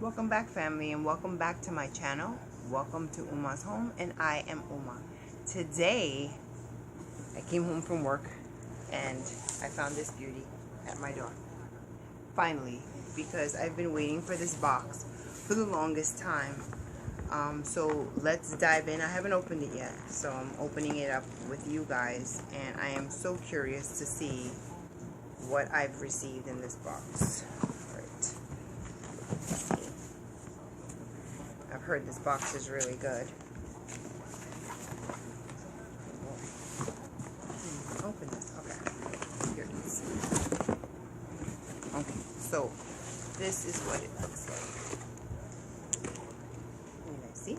Welcome back, family, and welcome back to my channel. Welcome to Uma's home, and I am Uma. Today I came home from work and I found this beauty at my door finally, because I've been waiting for this box for the longest time. So let's dive in. I haven't opened it yet, so I'm opening it up with you guys, and I am so curious to see what I've received in this box. I've heard this box is really good. Open this. Okay. Here it is. Okay. So, this is what it looks like. Can you guys see?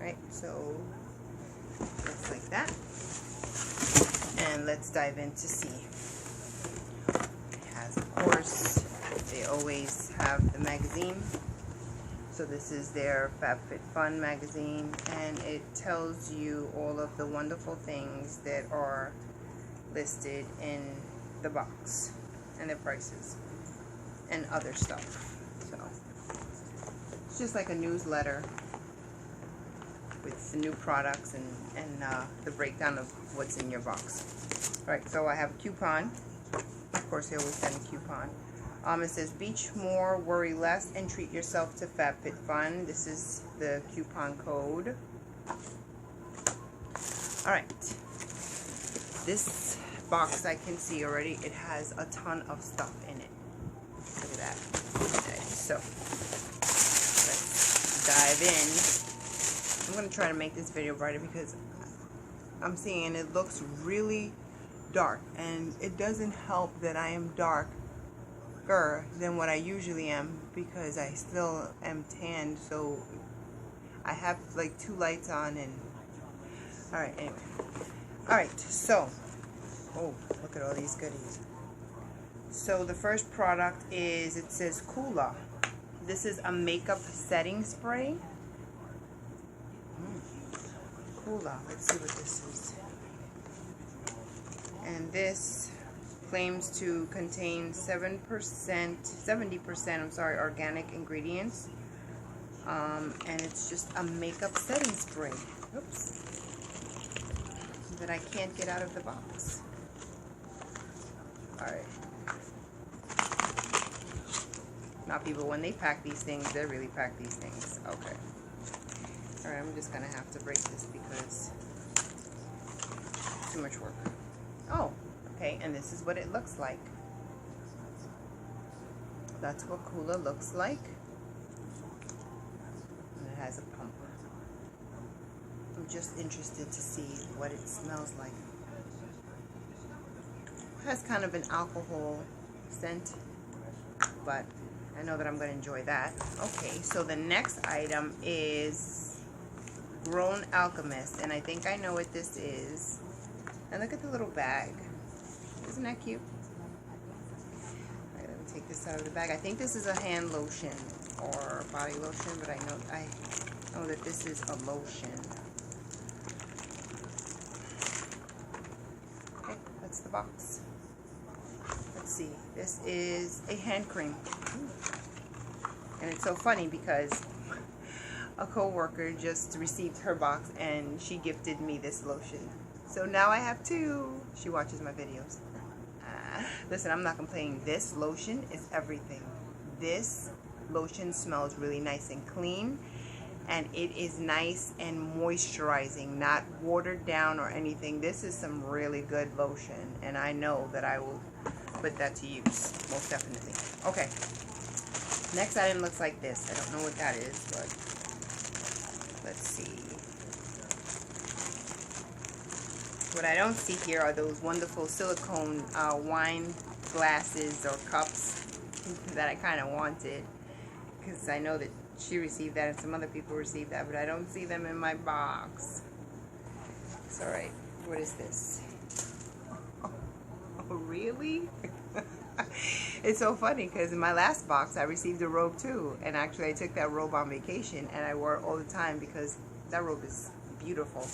Right. So, looks like that. And let's dive in to see. It has, of course, they always have the magazine. So this is their Fab Fit Fun magazine, and it tells you all of the wonderful things that are listed in the box and their prices and other stuff. So it's just like a newsletter with the new products and the breakdown of what's in your box. Alright, so I have a coupon. Of course, they always send a coupon. It says beach more, worry less, and treat yourself to Fab Fit Fun. This is the coupon code. Alright. This box, I can see already, it has a ton of stuff in it. Look at that. Okay, so let's dive in. I'm going to try to make this video brighter because I'm seeing it looks really dark, and it doesn't help that I am darker than what I usually am because I still am tanned, so I have like 2 lights on. And alright, anyway. Alright, so look at all these goodies. So the first product is, it says Kula. This is a makeup setting spray. Kula. Let's see what this is. And this claims to contain 70% organic ingredients, and it's just a makeup setting spray. Oops, that I can't get out of the box. All right, now people, when they pack these things, they really pack these things. Okay, all right, I'm just gonna have to break this because too much work. Oh, okay, and this is what it looks like. That's what Kula looks like. And it has a pump. I'm just interested to see what it smells like. It has kind of an alcohol scent, but I know that I'm going to enjoy that. Okay, so the next item is Grown Alchemist, and I think I know what this is. And look at the little bag. Isn't that cute? Alright, let me take this out of the bag. I think this is a hand lotion or body lotion, but I know that this is a lotion. Okay, that's the box. Let's see. This is a hand cream. And it's so funny because a co-worker just received her box and she gifted me this lotion. So now I have 2. She watches my videos. Listen, I'm not complaining. This lotion is everything. This lotion smells really nice and clean, and it is nice and moisturizing, not watered down or anything. This is some really good lotion, and I know that I will put that to use, most definitely. Okay, next item looks like this. I don't know what that is, but let's see. What I don't see here are those wonderful silicone wine glasses or cups that I kind of wanted, because I know that she received that and some other people received that, but I don't see them in my box. It's alright. What is this? Oh, really? It's so funny because in my last box I received a robe too, and actually I took that robe on vacation and I wore it all the time because that robe is beautiful.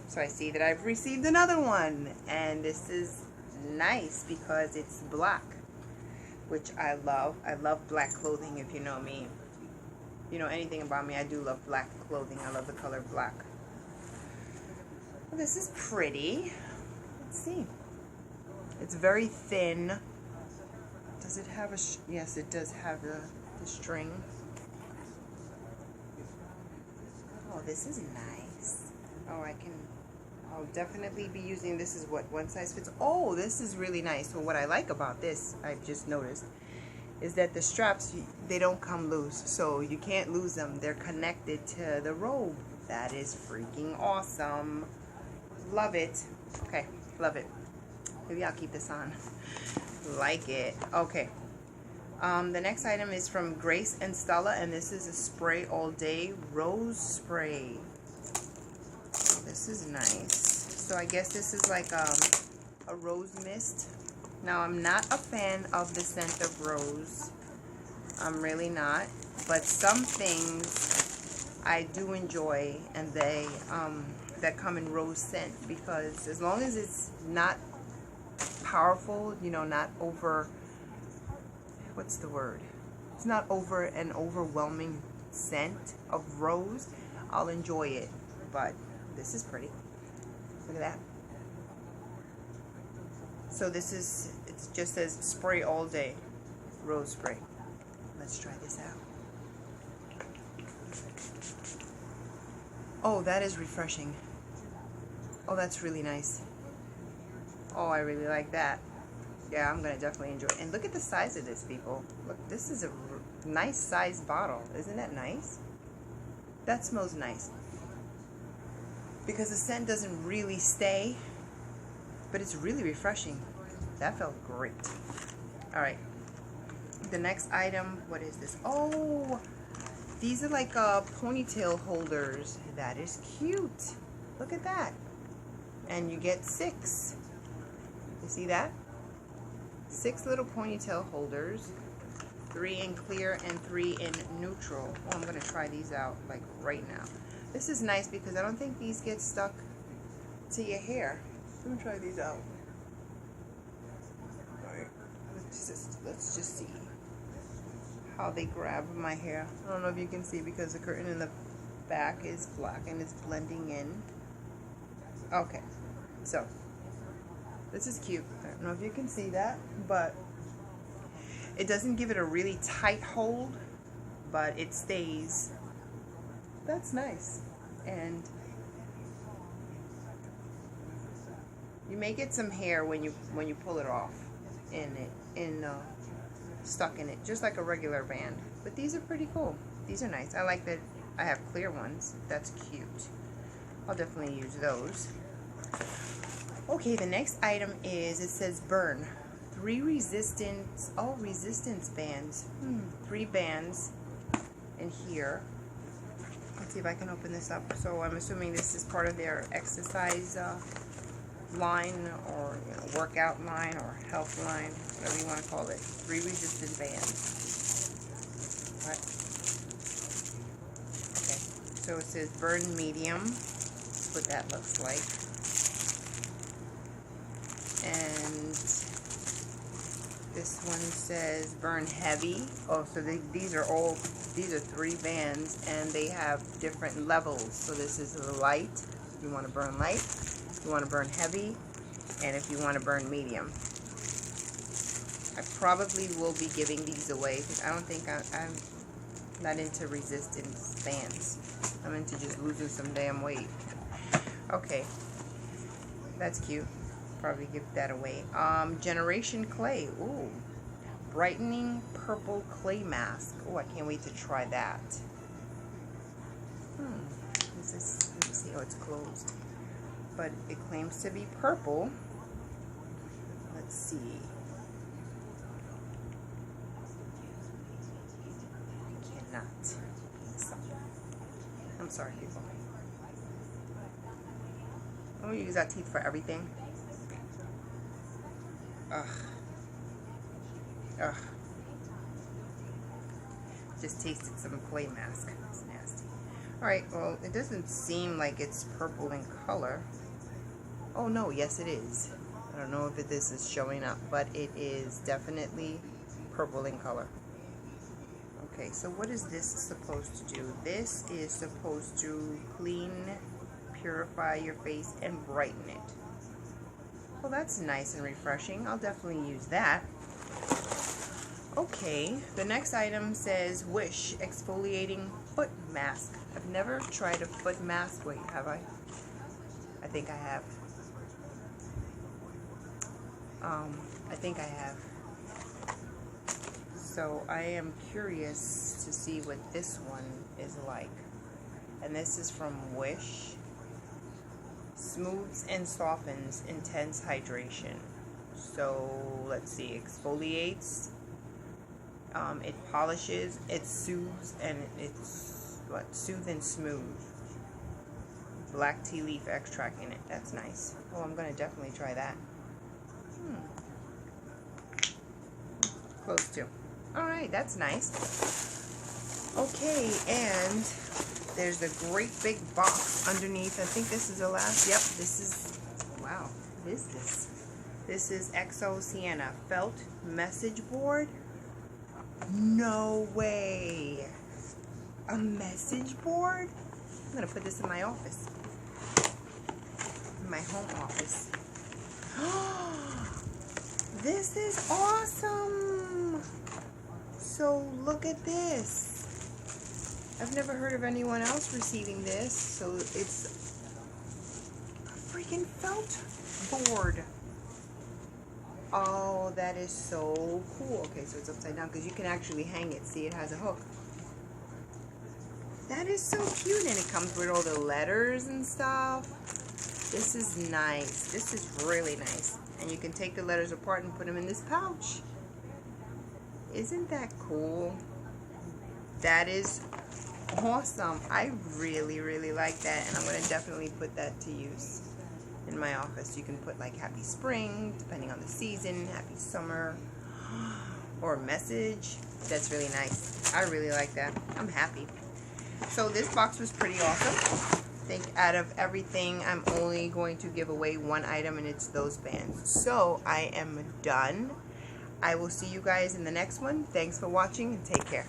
So I see that I've received another one, and this is nice because it's black. which I love. I love black clothing, if you know me. You know anything about me, I do love black clothing. I love the color black. Well, this is pretty. Let's see. It's very thin. Does it have a... yes, it does have the string. Oh, this is nice. Oh, I'll definitely be using... this is what, one size fits... oh, this is really nice. So what I like about this, I've just noticed, is that the straps, they don't come loose. So you can't lose them. They're connected to the robe. That is freaking awesome. Love it. Okay, love it. Maybe I'll keep this on. Like it. Okay. The next item is from Grace and Stella, and this is a spray all day rose spray. This is nice. So I guess this is like a rose mist. Now I'm not a fan of the scent of rose. I'm really not. But some things I do enjoy, and they that come in rose scent, because as long as it's not powerful, you know, not over, what's the word? It's not over an overwhelming scent of rose, I'll enjoy it. But this is pretty. Look at that. So this is, it just says spray all day, rose spray. Let's try this out. Oh, that is refreshing. Oh, that's really nice. Oh, I really like that. Yeah, I'm gonna definitely enjoy it. And look at the size of this, people. Look, this is a nice size bottle. Isn't that nice? That smells nice. Because the scent doesn't really stay, but it's really refreshing. That felt great. All right. The next item, what is this? Oh, these are like ponytail holders. That is cute. Look at that. And you get 6. You see that? 6 little ponytail holders. 3 in clear and 3 in neutral. Oh, I'm going to try these out like right now. This is nice because I don't think these get stuck to your hair. Let me try these out. Alright, let's just see how they grab my hair. I don't know if you can see because the curtain in the back is black and it's blending in. Okay, so this is cute. I don't know if you can see that, but it doesn't give it a really tight hold, but it stays. That's nice. And you may get some hair when you pull it off stuck in it, just like a regular band. But these are pretty cool. These are nice. I like that I have clear ones. That's cute. I'll definitely use those. Okay, the next item is, it says burn. 3 resistance, oh, resistance bands. 3 bands in here. Let's see if I can open this up. So I'm assuming this is part of their exercise line, or workout line, or health line, whatever you want to call it. 3 resistance bands. What? Okay, so it says burn medium. That's what that looks like. And this one says burn heavy. Oh, so these are 3 bands, and they have different levels. So this is light. You want to burn light. You want to burn heavy, and if you want to burn medium. I probably will be giving these away because I don't think I'm not into resistance bands. I'm into just losing some damn weight. Okay, that's cute. Probably give that away. Generation Clay. Ooh, brightening purple clay mask. Oh, I can't wait to try that. Is this? Let me see. Oh, it's closed. But it claims to be purple. Let's see. I cannot. I'm sorry, people. Oh, you use our teeth for everything. Ugh. Ugh. Just tasted some clay mask. It's nasty. Alright, well, it doesn't seem like it's purple in color. Oh no, yes it is. I don't know if this is showing up, but it is definitely purple in color. Okay, so what is this supposed to do? This is supposed to clean, purify your face, and brighten it. Well, that's nice and refreshing. I'll definitely use that. Okay, the next item says Wish Exfoliating Foot Mask. I've never tried a foot mask. Wait, have I? I think I have. I think I have. So I am curious to see what this one is like. And this is from Wish. Smooths and softens intense hydration. So let's see, exfoliates. It polishes, it soothes, and it's what? Soothe and smooth. Black tea leaf extract in it. That's nice. Oh, I'm gonna definitely try that. Close to. Alright, that's nice. Okay, and there's a great big box underneath. I think this is the last. Yep, this is. Wow, what is this? This is XO Sienna Felt Message Board. No way. A message board? I'm going to put this in my office. In my home office. This is awesome. So look at this. I've never heard of anyone else receiving this. So it's a freaking felt board. Oh, that is so cool. Okay, so it's upside down because you can actually hang it. See, it has a hook. That is so cute, and it comes with all the letters and stuff. This is nice. This is really nice. And you can take the letters apart and put them in this pouch. Isn't that cool? That is awesome. I really, really like that, and I'm going to definitely put that to use in my office. You can put like happy spring, depending on the season, happy summer, or a message. That's really nice. I really like that. I'm happy. So this box was pretty awesome. I think out of everything, I'm only going to give away one item, and it's those bands. So I am done. I will see you guys in the next one. Thanks for watching, and take care.